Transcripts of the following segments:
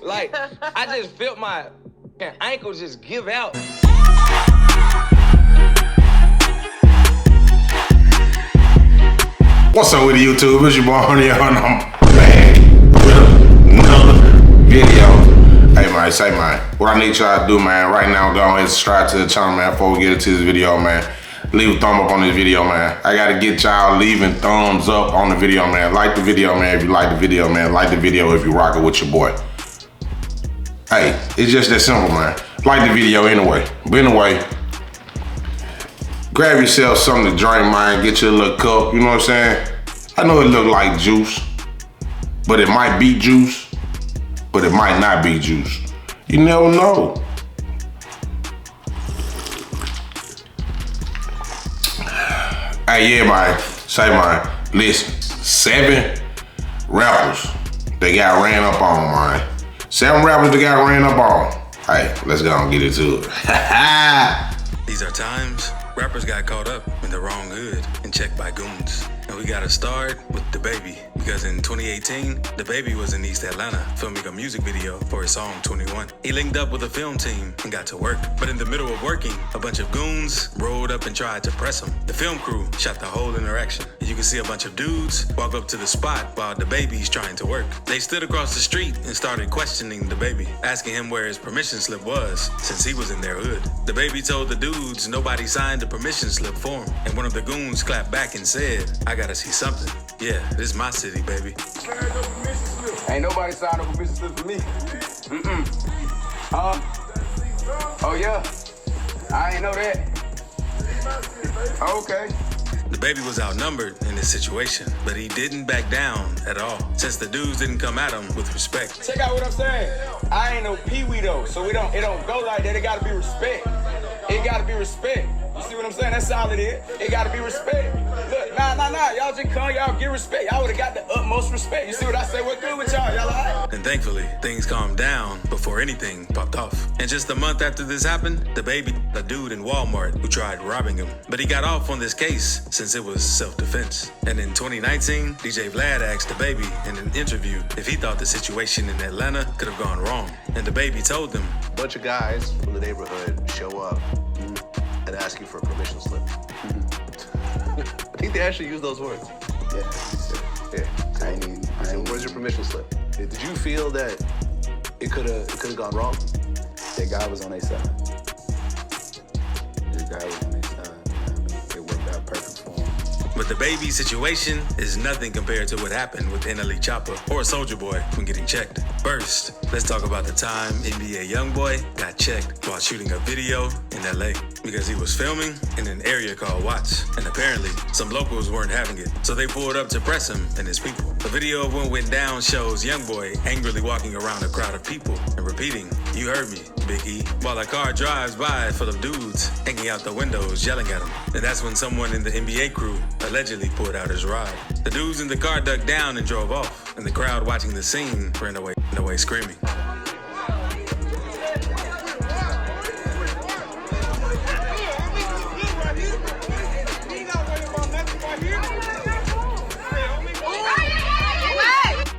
Like, I just felt my ankle just give out. What's up with YouTube? It's your boy Honey, and I'm back with another video. Hey man, say man, what I need y'all to do, man, right now, go ahead and subscribe to the channel, man, before we get into this video, man. Leave a thumb up on this video, man. I gotta get y'all leaving thumbs up on the video, man. Like the video, man, if you like the video, man. Like the video if you rockin' with your boy. Hey, it's just that simple, man. Like the video anyway. But anyway, grab yourself something to drink, man. Get you a little cup, you know what I'm saying? I know it look like juice, but it might be juice, but it might not be juice. You never know. Hey, yeah, man. Say, man. Listen, 7 rappers they got ran up on, man. 7 rappers they got ran up on. Hey, let's go and get into it. These are times rappers got caught up in the wrong hood and checked by goons. And we gotta start with dababy, because in 2018, dababy was in East Atlanta filming a music video for his song 21. He linked up with a film team and got to work. But in the middle of working, a bunch of goons rolled up and tried to press him. The film crew shot the whole interaction. And you can see a bunch of dudes walk up to the spot while dababy's trying to work. They stood across the street and started questioning dababy, asking him where his permission slip was, since he was in their hood. dababy told the dudes nobody signed the permission slip for him. And one of the goons clapped back and said, "I gotta see something. Yeah, this is my city, baby." Ain't nobody signed no permission slip for me. Oh yeah? I ain't know that. Okay. dababy was outnumbered in this situation, but he didn't back down at all, since the dudes didn't come at him with respect. Check out what I'm saying. I ain't no pee-wee though, so it don't go like that. It gotta be respect. It gotta be respect. You see what I'm saying? That's all it is. It gotta be respect. Look, nah. Y'all just come, y'all get respect. Y'all would've got the utmost respect. You see what I say? What good with y'all? Y'all all right? And thankfully, things calmed down before anything popped off. And just a month after this happened, dababy, a dude in Walmart who tried robbing him. But he got off on this case since it was self-defense. And in 2019, DJ Vlad asked dababy in an interview if he thought the situation in Atlanta could have gone wrong. And dababy told them, "A bunch of guys from the neighborhood show up and ask you for a permission slip." I think they actually use those words. Yeah. Where's your permission slip? Did you feel that it could have gone wrong? That guy was on their side. This guy was on their side. It worked out perfect for him. but dababy's situation is nothing compared to what happened with nlechoppa or Soulja Boy when getting checked. First, let's talk about the time Nbayoungboy got checked while shooting a video in LA because he was filming in an area called Watts, and apparently some locals weren't having it, so they pulled up to press him and his people. The video of what went down shows Youngboy angrily walking around a crowd of people and repeating, "You heard me, Big E," while a car drives by full of dudes hanging out the windows yelling at him. And that's when someone in the NBA crew allegedly pulled out his rod. The dudes in the car ducked down and drove off, and the crowd watching the scene ran away screaming.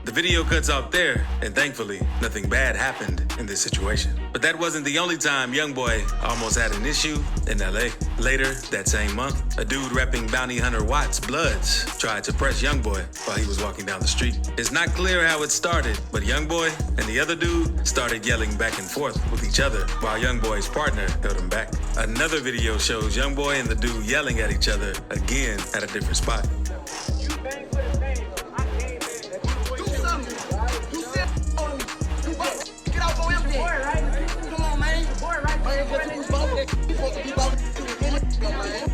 The video cuts off there, and thankfully, nothing bad happened in this situation. But that wasn't the only time Youngboy almost had an issue in LA. Later that same month, a dude repping Bounty Hunter Watts Bloods tried to press Youngboy while he was walking down the street. It's not clear how it started, but Youngboy and the other dude started yelling back and forth with each other while Youngboy's partner held him back. Another video shows Youngboy and the dude yelling at each other again at a different spot.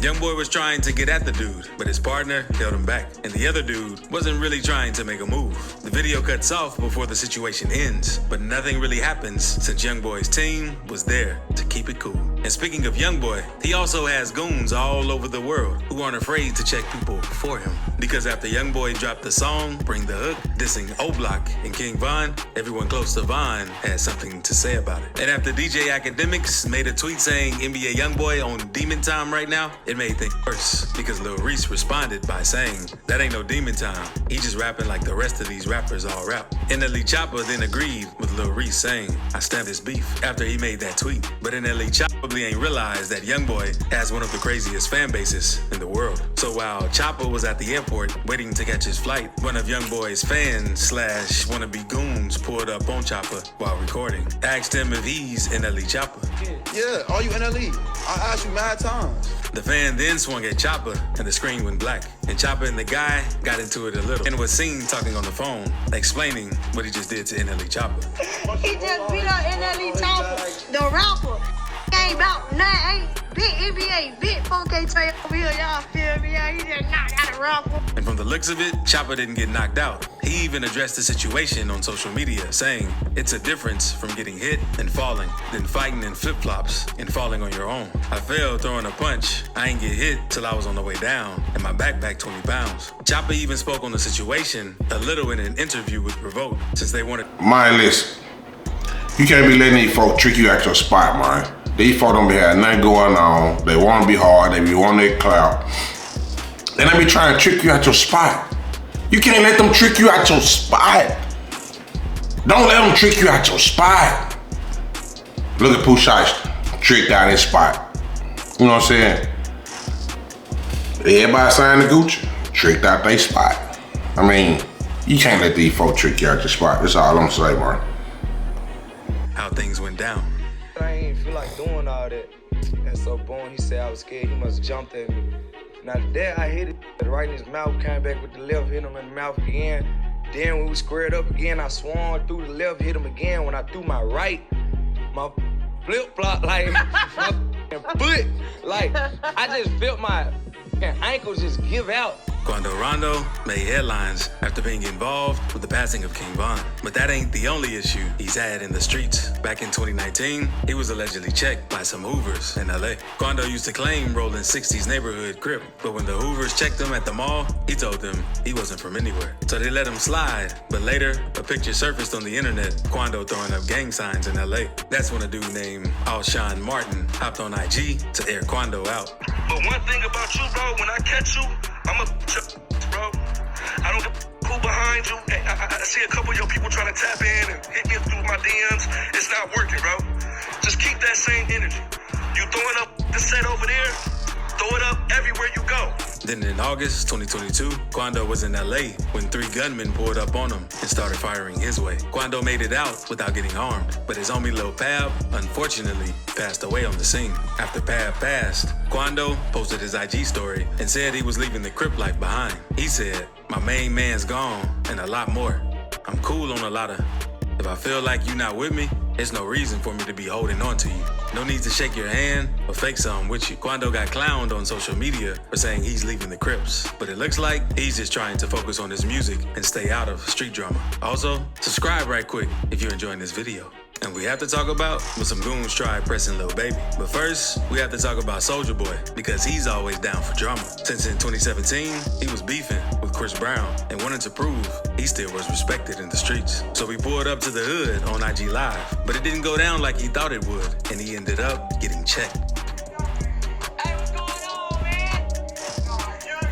Youngboy was trying to get at the dude, but his partner held him back, and the other dude wasn't really trying to make a move. The video cuts off before the situation ends, but nothing really happens since Youngboy's team was there to keep it cool. And speaking of Youngboy, he also has goons all over the world who aren't afraid to check people for him. Because after Youngboy dropped the song, Bring the Hook, dissing O-Block and King Von, everyone close to Von had something to say about it. And after DJ Academics made a tweet saying NBA Youngboy on Demon Time right now, it made things worse because Lil Reese responded by saying, that ain't no Demon Time. He just rapping like the rest of these rappers all rap. nlechoppa then agreed with Lil Reese saying, I stand this beef after he made that tweet. But nlechoppa probably ain't realized that Youngboy has one of the craziest fan bases in the world. So while Choppa was at the airport waiting to catch his flight, one of Youngboy's fans / wannabe goons pulled up on Choppa while recording. Asked him if he's nlechoppa. Yeah, are you NLE? I asked you mad times. The fan then swung at Choppa and the screen went black. And Choppa and the guy got into it a little and was seen talking on the phone, explaining what he just did to nlechoppa. He just beat up nlechoppa, the rapper. Ain't about nothing, ain't big NBA, big 4K trade over here, y'all feel me? Yeah, he just knocked out a rapper. And from the looks of it, Choppa didn't get knocked out. He even addressed the situation on social media, saying it's a difference from getting hit and falling than fighting in flip-flops and falling on your own. I fell throwing a punch. I ain't get hit till I was on the way down, and my backpack 20 pounds. Choppa even spoke on the situation a little in an interview with Revolt, since they wanted... Man, listen, you can't be letting these folk trick you out your spot, man. These folk don't be having nothing going on. They want to be hard. They be wanting their clout. And they be trying to trick you out your spot. You can't let them trick you out your spot. Don't let them trick you out your spot. Look at Pooh Shiesty, tricked out his spot. You know what I'm saying? Everybody signed the Gucci, tricked out their spot. I mean, you can't let these folk trick you out your spot. That's all I'm saying, man. How things went down. I ain't feel like doing all that. And so boom, he said I was scared, he must have jumped at me. Now there I hit it right in his mouth, came back with the left, hit him in the mouth again. Then when we squared up again, I swung through the left, hit him again. When I threw my right, my flip-flop, like, my foot, like, I just felt my ankles just give out. Quando Rondo made headlines after being involved with the passing of King Von. But that ain't the only issue he's had in the streets. Back in 2019, he was allegedly checked by some Hoovers in LA. Quando used to claim rolling 60s neighborhood crip, but when the Hoovers checked him at the mall, he told them he wasn't from anywhere. So they let him slide, but later, a picture surfaced on the internet, Quando throwing up gang signs in LA. That's when a dude named Alshon Martin hopped on IG to air Quando out. But one thing about you, bro, when I catch you, I'm a bro. I don't get cool behind you. I see a couple of your people trying to tap in and hit me through my DMs. It's not working, bro. Just keep that same energy. You throwing up the set over there, throw it up everywhere you go. Then in August 2022, Quando was in LA when 3 gunmen pulled up on him and started firing his way. Quando made it out without getting harmed, but his homie Lil Pab, unfortunately, passed away on the scene. After Pab passed, Quando posted his IG story and said he was leaving the Crip life behind. He said, my main man's gone and a lot more. I'm cool on a lot of... If I feel like you not with me, there's no reason for me to be holding on to you. No need to shake your hand or fake something with you. Quando got clowned on social media for saying he's leaving the Crips, but it looks like he's just trying to focus on his music and stay out of street drama. Also, subscribe right quick if you're enjoying this video. And we have to talk about when some goons tried pressing lilbaby. But first, we have to talk about Soulja Boy, because he's always down for drama. Since in 2017, he was beefing with Chris Brown and wanted to prove he still was respected in the streets. So we pulled up to the hood on IG Live, but it didn't go down like he thought it would, and he ended up getting checked. Hey, what's going on, man?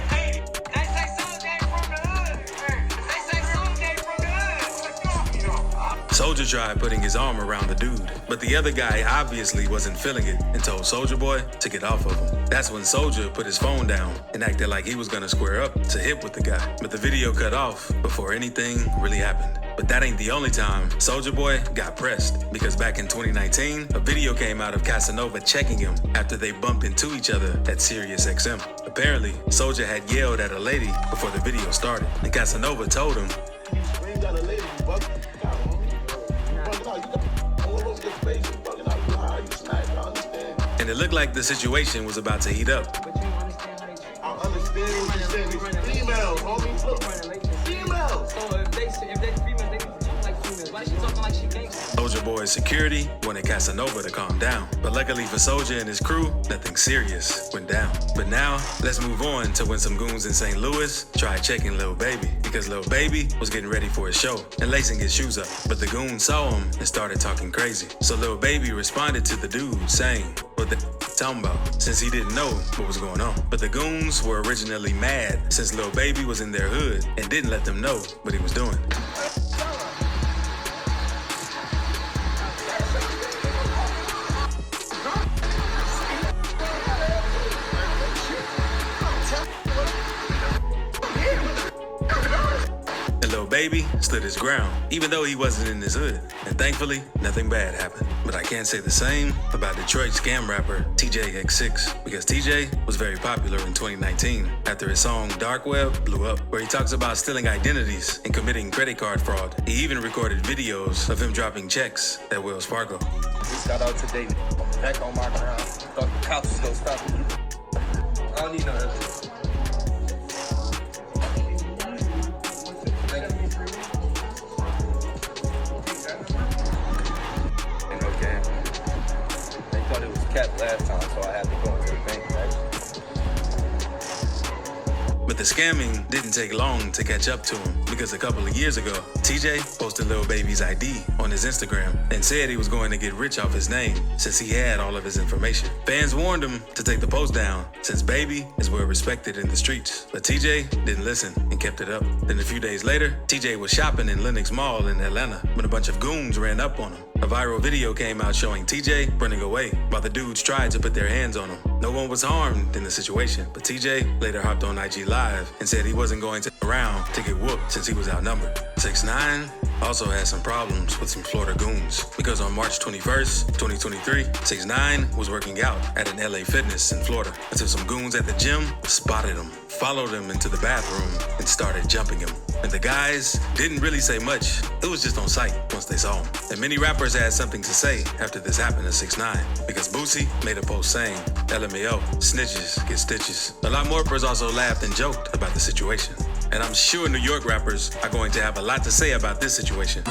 Hey, they say Soulja from the hood. They say Soulja from the hood. Soulja tried putting his arm around the dude, but the other guy obviously wasn't feeling it and told Soulja Boy to get off of him. That's when Soulja put his phone down and acted like he was gonna square up to hit with the guy. But the video cut off before anything really happened. But that ain't the only time Soulja Boy got pressed, because back in 2019, a video came out of Casanova checking him after they bumped into each other at Sirius XM. Apparently, Soulja had yelled at a lady before the video started, and Casanova told him, and it looked like the situation was about to heat up. I understand what you're saying. These females, homie. Look, females. So if they females, they need to talk like females. Why she talking like she gangsta? Soulja the boy's security wanted Casanova to calm down. But luckily for Soldier and his crew, nothing serious went down. But now, let's move on to when some goons in St. Louis tried checking Lil Baby, because Lil Baby was getting ready for his show and lacing his shoes up. But the goons saw him and started talking crazy. So Lil Baby responded to the dude saying, "What the talking about?" since he didn't know what was going on. But the goons were originally mad since Lil Baby was in their hood and didn't let them know what he was doing. Baby stood his ground, even though he wasn't in his hood. And thankfully, nothing bad happened. But I can't say the same about Detroit scam rapper TJ because TJ was very popular in 2019 after his song Dark Web blew up, where he talks about stealing identities and committing credit card fraud. He even recorded videos of him dropping checks at Wells Fargo. Shout out to David. Back on my ground. Thought the cops was gonna stop me. I don't need no evidence. Kept last time, so I had to go into the bank. But the scamming didn't take long to catch up to him, because a couple of years ago, TJ posted Lil Baby's ID on his Instagram and said he was going to get rich off his name since he had all of his information. Fans warned him to take the post down since Baby is well respected in the streets. But TJ didn't listen and kept it up. Then a few days later, TJ was shopping in Lenox Mall in Atlanta when a bunch of goons ran up on him. A viral video came out showing TJ running away while the dudes tried to put their hands on him. No one was harmed in the situation, but TJ later hopped on IG Live and said he wasn't going to around to get whooped since he was outnumbered. 6ix9ine also had some problems with some Florida goons, because on March 21st, 2023, 6ix9ine was working out at an LA Fitness in Florida until some goons at the gym spotted him, followed him into the bathroom, and started jumping him. And the guys didn't really say much. It was just on sight once they saw him. And many rappers had something to say after this happened to 6ix9ine, because Boosie made a post saying, LMAO, snitches get stitches. A lot more rappers also laughed and joked about the situation. And I'm sure New York rappers are going to have a lot to say about this situation.